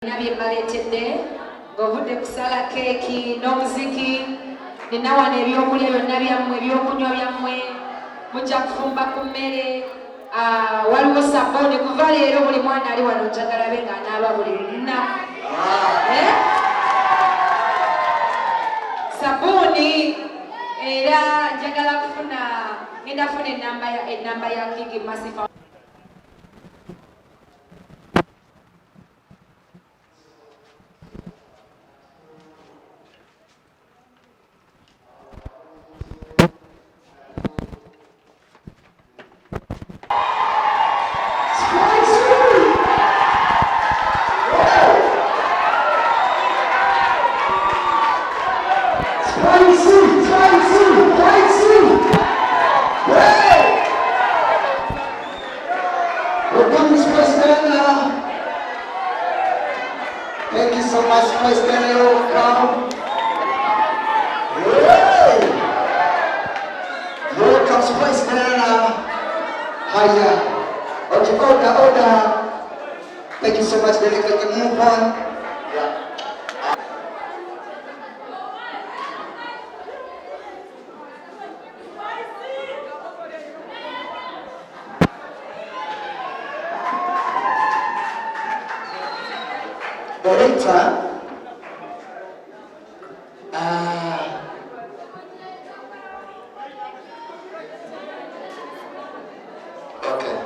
Nabye baletedde ng'ovudde kusala keeki n'omuziki nina wano ebyokulya byonna byammwe ebyokunywa byammwe mujja kufumba ku mmere waliwo sabbuuni kuva leero buli mwana ali wano njagala be ng'anaaba buli lunaku sabbuuni era njagala kufuna ngenda kufuna ennamba ya King Masifa. Thank you so much, Western Uganda. Here comes Western Uganda. Hiya. Okay, order. Thank you so much, Derek. I can move on. Yeah. Director, okay.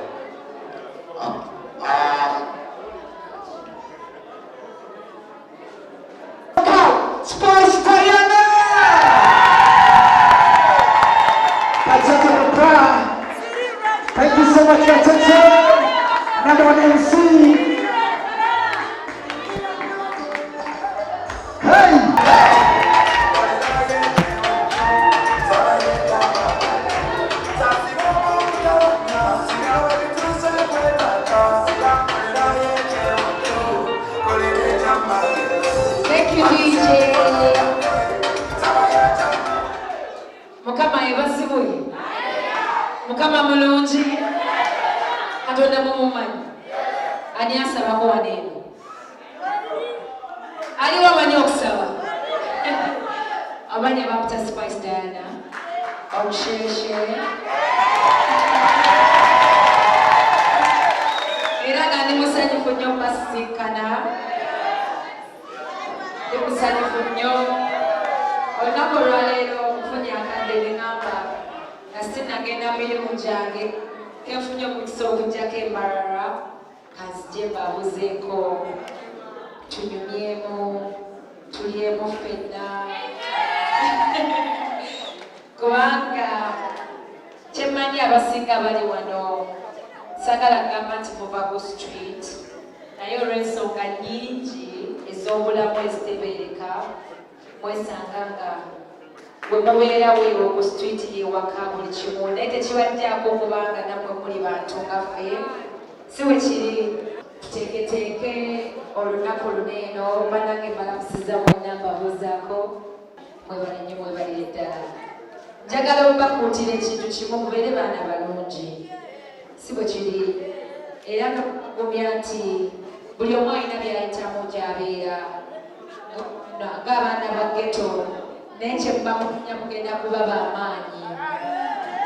Spice Diana! Thank you so much for attention. Another one MC. Thank you, DJ. Mukama ebasibuye. Mukama Mulungi. Katonda mumumanyi. Ani asabako waneeno. Aliwo amanyi okusaba. Abanye bakuta Spice Diana. Omusheshe. Era nga ndi musanyufu nnyo mbasisinkana. Musanyufu nnyo olunaku olwaleero nfunye akadde ne ŋŋamba nga sinnagenda mirimu gyange kenfunye omukisa okujjako Mbarara kanzije mbabuzeeko tunyumyemu tulyemu ffenna kubanga kyemmanyi abasinga bali wano sagala kugamba nti muva ku street naye olw'ensonga nnyingi ez'obulamu ezitebeereka mwesanga nga bwe mubeera weewo ku street ewaka buli kimu naye tekibajjaako okubanga nammwe muli bantu nga ffe si we kiri tuteeketeeke olunaku luneeno banange mbalamusiza mwenna mbabuuzaako mwebale nnyo mwebalire ddala njagala obakuutira ekintu kimu mubeere baana balungi si bwe kiri era nokugumya nti buli omu alina byayitamu gy'abeera ng'abaana ba ghetto naye kyembamunya mugenda kuba b'amaanyi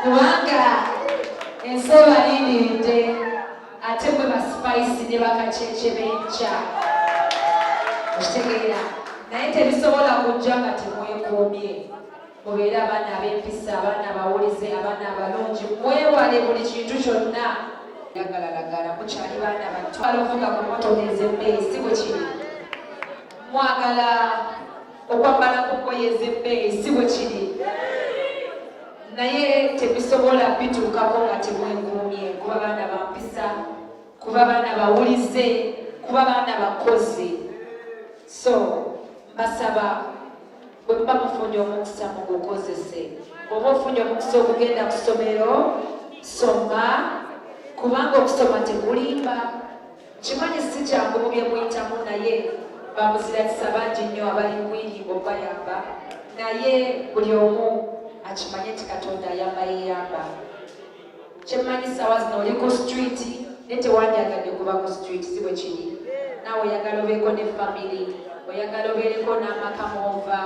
kubanga ensi ebalindiridde ate bwe baspice ne bakacece b'enkya okitegeera naye tebisobola kujja nga temwekuumye mubeere abaana ab'empisa abaana abawulize abaana abalungi mwewale buli kintu kyonna yagalalagala mukyali baana bato alovuga ku motoka ez'ebbeeyi si bwe kiri mwagala okwambala ku ngoye ez'ebbeeyi si bwe kiri naye tebisobola bituukako nga temwekuumye kuba baana bampisa kuba baana bawulize kuba baana bakozi so mbasaba bwe muba mufunye omukisa mugukozese oba ofunye omukisa okugenda ku ssomero soma kubanga okusoma tekulimba kimanyi si kyangu mu bye muyitamu naye bamuziratisa bangi nnyo abali mwiringo bayamba naye buli omu akimanye nti Katonda ayamba yeyamba kyemmanyi ssaawa zino oli ku street naye tewandyagadde kuba ku street si bwe kiri nawe oyagala obeeko ne family, oyagala obeereko n'amaka moova,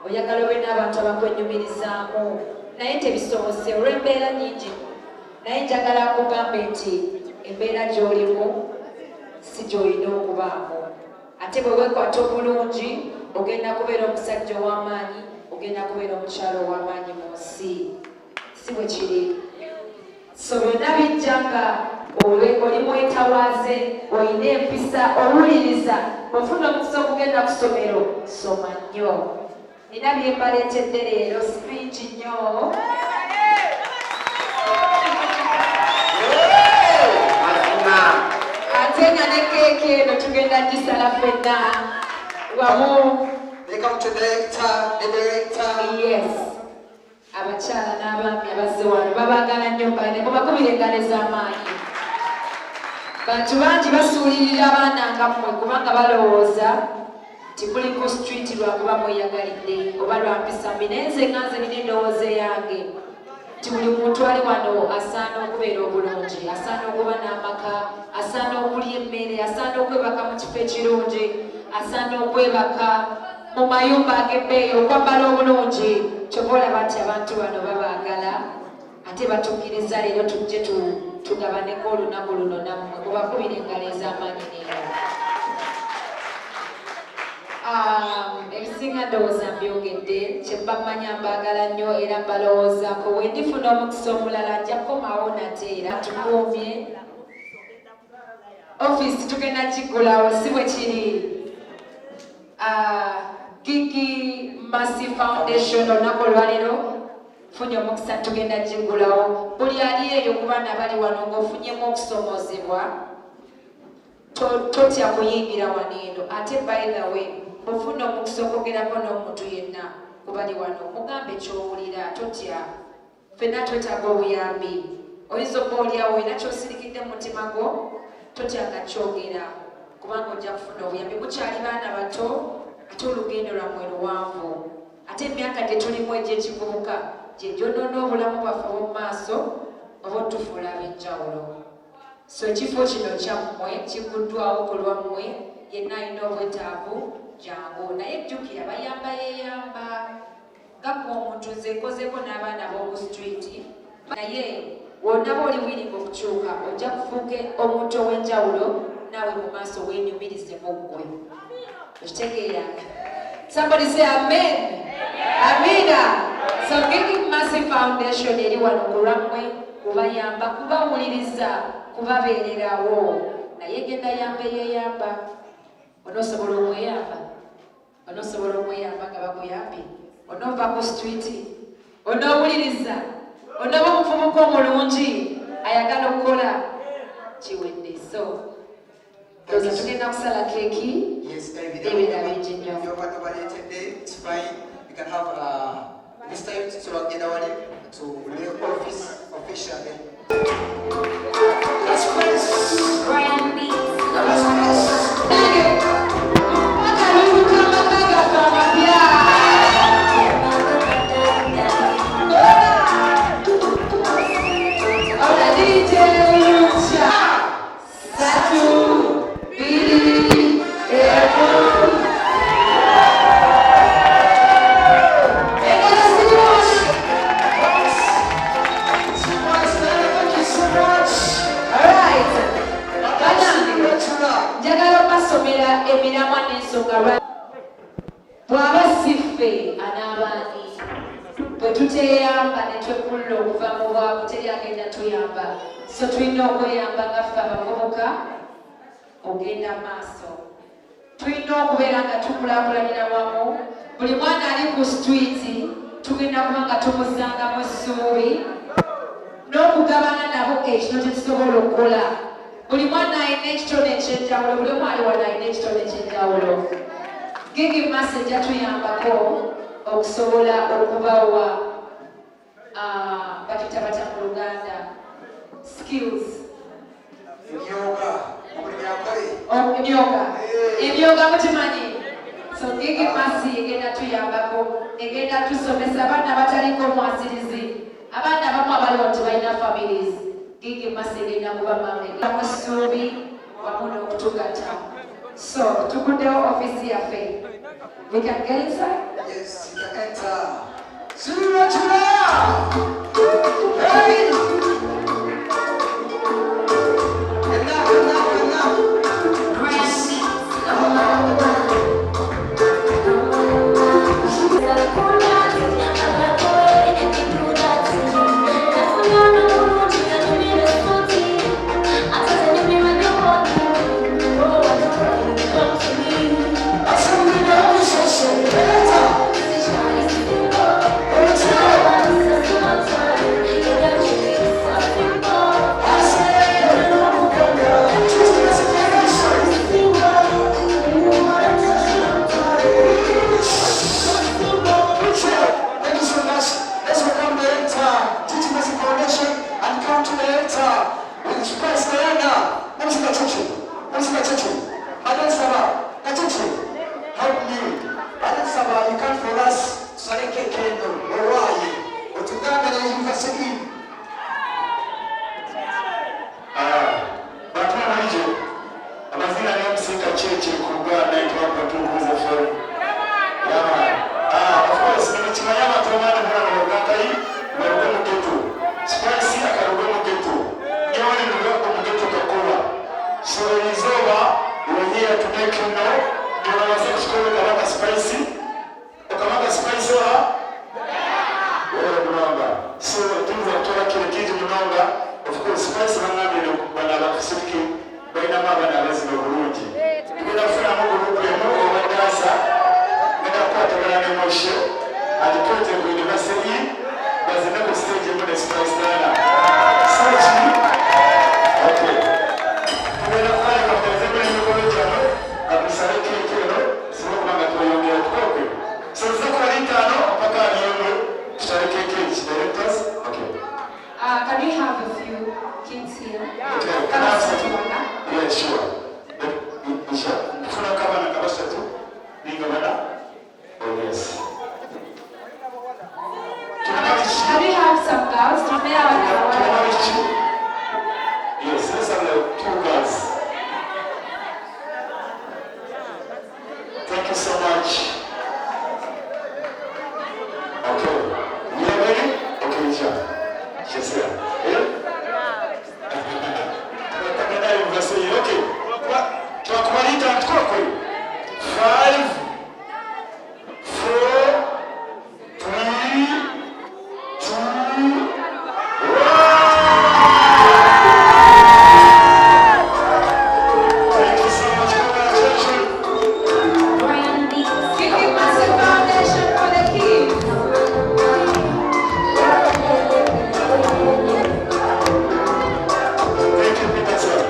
oyagala obe n'abantu abakwenyumirizaamu, naye tebisobose olw'embeera nnyingi. Naye njagala nkugamba nti embeera gy'olimu si gy'olina okubaamu. Ate bwe weekwata obulungi ogenda kubeera omusajja ow'amaanyi, ogenda kubeera omukyalo ow'amaanyi mu nsi. Si bwe kiri. So byonna bijja nga oli mwetawaaze, olina empisa, owuliriza, ofuna omukisa okugenda ku ssomero, soma nnyo. Nina bye mbaleetedde leero, speech nnyo. Ate nga ne keeki eno tugenda gisala ffenna wamu. Yes. Abakyala n'abaami abazze wano babaagala nnyo bane, mubakubire engalo ez'amaanyi. Bantu bangi basuulirira abaana nga mmwe kubanga balowooza nti muli ku street lwakuba mweyagalidde oba lwa mpisa mbi. Naye nze nga nze nina endowooza eyange nti buli muntu ali wano asaana okubeera obulungi, asaana okuba n'amaka, asaana okulya emmere, asaana okwebaka mu kifo ekirungi, asaana okwebaka mu mayumba ag'ebbeeyi, okwambala obulungi. Kyova olaba nti abantu bano babaagala ate batukkiriza leero tujje tugabaneko olunaku luno nammwe, mubakubire engalo ez'amaanyi neero. Ebisinga ndowooza mbyogedde, kyemba mmanya mbaagala nnyo era mbalowoozaako. Bwe ndifuna omukisa omulala nja kukomawo nate era tukuumye. Offisi tugenda kiggulawo, si bwe kiri. Gigi Mercy Foundation olunaku olwaleero funye omukisa tugenda giggulawo. Buli ali eyo ku baana bali wano ng'ofunyemu okusomozebwa, totya kuyingira wano eno. Ate by the way, ofuna omukisa okwogerako n'omuntu yenna ku bali wano, mugambe ky'owulira, totya. Ffenna twetaaga obuyambi. Oyinza oba oliawo olina ky'osirikidde mu mutima gwo, totya nga kyogera kubanga ojja kufuna obuyambi. Mukyali baana bato ate olugendo lwammwe luwanvu. Ate emyaka gye tulimu egy'ekivubuka gye gyonoona obulamu bwaffe obw'omu maaso oba otufuula ab'enjawulo. So ekifo kino kyammwe kiguddwawo ku lwammwe, yenna alina obwetaavu jangu. Naye jjukira bayamba yeeyamba. Gakku omuntu nze nkozeeko n'abaana b'oku street, naye wonnaba oli wiringa okukyuka ojja kufuuka omuntu ow'enjawulo naawe mu maaso weenyumirize mu ggwe. Okitegeera? Somebody say amen. Amina. So Gigi Mercy Foundation eri wano ku lwammwe kubayamba, kubawuliriza, kubabeererawo. Naye genda yambe yeeyamba. Onoosobola omweyamba? Onoosobola omweyamba nga bakuyambye? Onoova ku street? Onoowuliriza? Onooba omuvubuka omulungi ayagala okukola kiwedde. So doza tugenda kusala keeki ebira bingi nnyo. It's fine. You can have this time to get our to leave office officially. That's nice. Bambi. That's nice. Bwaba siffe anaabaani bwe tuteyamba ne twekulla okuva mu bwavu teri agenda tuyamba. So tulina okweyamba nga ffe abavubuka ogenda maaso. Tulina okubeera nga tukulaakulanira wamu. Buli mwana ali ku street tugenda kuba nga tumusangamu essuubi n'okugabana nabo ekino tekisobola okukola. Buli mwana alina ekitone ekyenjawulo, buli omu ali wano alina ekitone ekyenjawulo. Gigi Mercy ejja tuyambako okusobola okubawa bakita batya mu Luganda skills. Emyoga mukimanyi? So Gigi Mercy egenda tuyambako, egenda tusomesa abaana bataliko mwasirizi, abaana abamu abaliwo tebalina families. Gigi Mercy egenda kuba maama egenda mu ssuubi wamu n'okutugata So, tukundeo ofisi ya Faith. We can get inside? Yes, you can enter. Zero to hey! Enough. Gracie. Can we have a few kids here? Okay. Can I sit on that? Yeah, sure. Oh, yes. Can we have some girls to play our Yes, let's have like 2 girls. Thank you so much. Okay. You are ready? Okay, sure. She's here. Yeah? Okay. Tunakubalika tukoko. 5, 4, 3, 2, 1. Thank you so much for your attention. Give me massive foundation for the kids. Thank you, Peter, sir.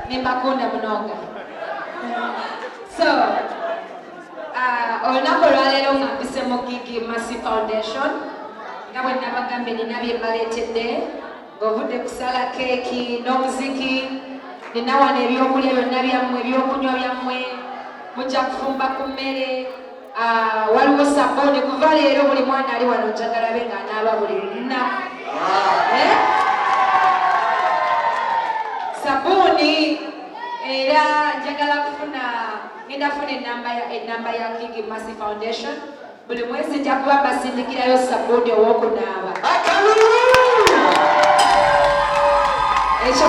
Nimakunda mnoga. So, olunaku olwaleero nga mpisemu Gigi Mercy Foundation nga bwe nabagambye nina bye mbaleetedde ng'ovudde kusala keeki n'omuziki nina wano ebyokulya byonna byammwe ebyokunywa byammwe mujja kufumba ku mmere waliwo sabbuuni kuva leero buli mwana ali wano njagala be ng'anaaba buli lunaku sabuni era njagala ngenda kufuna enamba ya Gigi Mercy Foundation buli mwezi nja kuba basindikirayo sabuni ow'okunaaba ekyo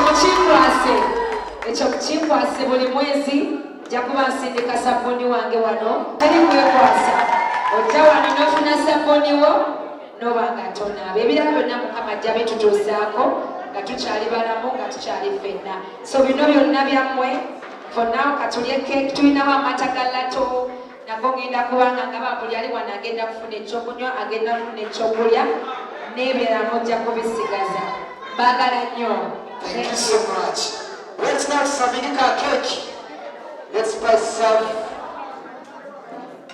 mukinkwase buli mwezi nja kuba nsindika sabuni wange wano teri kwekwasa ojja wano n'ofuna sabuni wo n'oba nga tonaaba ebirala byonna Mukama ajja bitutuusaako nga tukyali balamu nga tukyali ffenna so bino byonna byammwe fonna katulye keeki tulinawo amata ga lato nago ngenda kubanga nga bambuli ali wano agenda kufuna ekyokunywa agenda kufuna ekyokulya n'ebirala mujja kubisigaza baagala nnyo. Thank you so much. Let's not serving our cake. Let's serve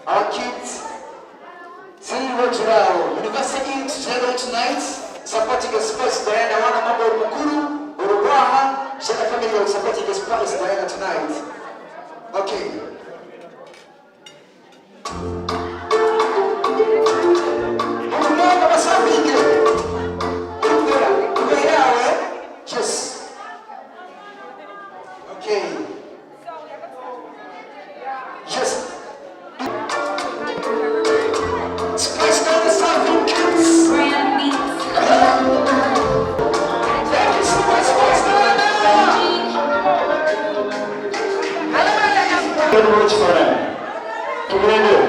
our kids. University together tonight. supporting his spouse Diana, wana mambo mkuru, Uruguaha, Shana family are supporting his spouse Diana tonight. Okay. Uruguaha masabike. Yes. Okay. Yes. Spice down the Southern kids. Brand beats. Thank you so much, Spice down. Good words for them. Together.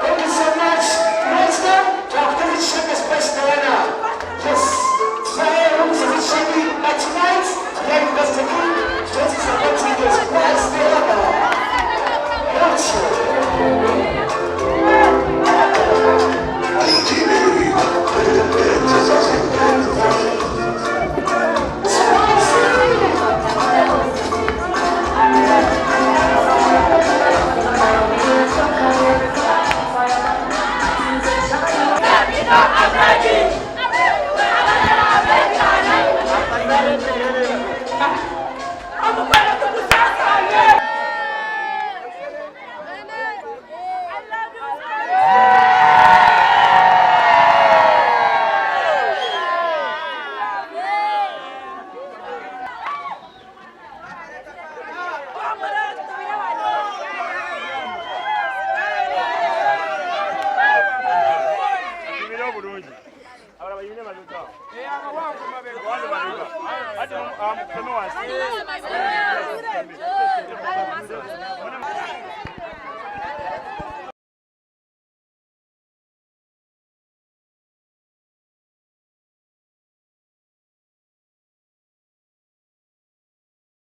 Thank you so much. Nice them. To have to check the Spice Diana. Yes. Tonight, that's the key. Just supporting the Spice Diana.